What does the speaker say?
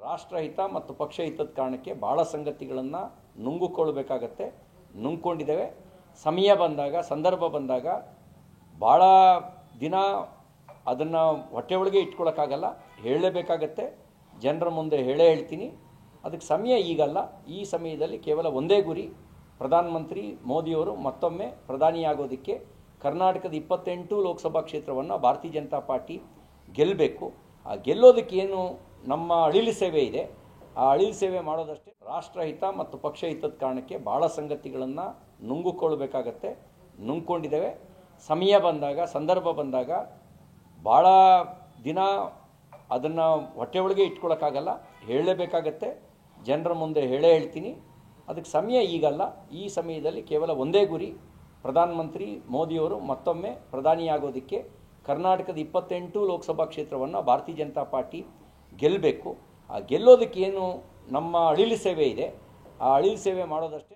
ರಾಷ್ಟ್ರಹಿತ ಮತ್ತು ಪಕ್ಷ ಹಿತದ ಕಾರಣಕ್ಕೆ ಭಾಳ ಸಂಗತಿಗಳನ್ನು ನುಂಗಿಕೊಳ್ಳಬೇಕಾಗತ್ತೆ, ನುಂಗ್ಕೊಂಡಿದ್ದೇವೆ. ಸಮಯ ಬಂದಾಗ, ಸಂದರ್ಭ ಬಂದಾಗ ಭಾಳ ದಿನ ಅದನ್ನು ಹೊಟ್ಟೆ ಒಳಗೆ ಇಟ್ಕೊಳ್ಳೋಕ್ಕಾಗಲ್ಲ, ಹೇಳಲೇಬೇಕಾಗತ್ತೆ. ಜನರ ಮುಂದೆ ಹೇಳ್ತೀನಿ. ಅದಕ್ಕೆ ಸಮಯ ಈಗಲ್ಲ. ಈ ಸಮಯದಲ್ಲಿ ಕೇವಲ ಒಂದೇ ಗುರಿ, ಪ್ರಧಾನಮಂತ್ರಿ ಮೋದಿಯವರು ಮತ್ತೊಮ್ಮೆ ಪ್ರಧಾನಿಯಾಗೋದಕ್ಕೆ ಕರ್ನಾಟಕದ 28 ಲೋಕಸಭಾ ಕ್ಷೇತ್ರವನ್ನು ಭಾರತೀಯ ಜನತಾ ಪಾರ್ಟಿ ಗೆಲ್ಲಬೇಕು. ಆ ಗೆಲ್ಲೋದಕ್ಕೆ ಏನು ನಮ್ಮ ಅಳಿಲು ಸೇವೆ ಇದೆ, ಆ ಅಳಿಲು ಸೇವೆ ಮಾಡೋದಷ್ಟೇ. ರಾಷ್ಟ್ರಹಿತ ಮತ್ತು ಪಕ್ಷ ಹಿತದ ಕಾರಣಕ್ಕೆ ಭಾಳ ಸಂಗತಿಗಳನ್ನು ನುಂಗಿಕೊಳ್ಳಬೇಕಾಗತ್ತೆ, ನುಂಗ್ಕೊಂಡಿದ್ದೇವೆ. ಸಮಯ ಬಂದಾಗ, ಸಂದರ್ಭ ಬಂದಾಗ ಭಾಳ ದಿನ ಅದನ್ನು ಹೊಟ್ಟೆ ಒಳಗೆ ಇಟ್ಕೊಳ್ಳೋಕ್ಕಾಗಲ್ಲ, ಹೇಳಲೇಬೇಕಾಗತ್ತೆ. ಜನರ ಮುಂದೆ ಹೇಳ್ತೀನಿ. ಅದಕ್ಕೆ ಸಮಯ ಈಗಲ್ಲ. ಈ ಸಮಯದಲ್ಲಿ ಕೇವಲ ಒಂದೇ ಗುರಿ, ಪ್ರಧಾನಮಂತ್ರಿ ಮೋದಿಯವರು ಮತ್ತೊಮ್ಮೆ ಪ್ರಧಾನಿಯಾಗೋದಕ್ಕೆ ಕರ್ನಾಟಕದ 28 ಲೋಕಸಭಾ ಕ್ಷೇತ್ರವನ್ನು ಭಾರತೀಯ ಜನತಾ ಪಾರ್ಟಿ ಗೆಲ್ಲಬೇಕು. ಆ ಗೆಲ್ಲೋದಕ್ಕೆ ಏನು ನಮ್ಮ ಅಳಿಲು ಸೇವೆ ಇದೆ, ಆ ಅಳಿಲು ಸೇವೆ ಮಾಡೋದಷ್ಟೇ.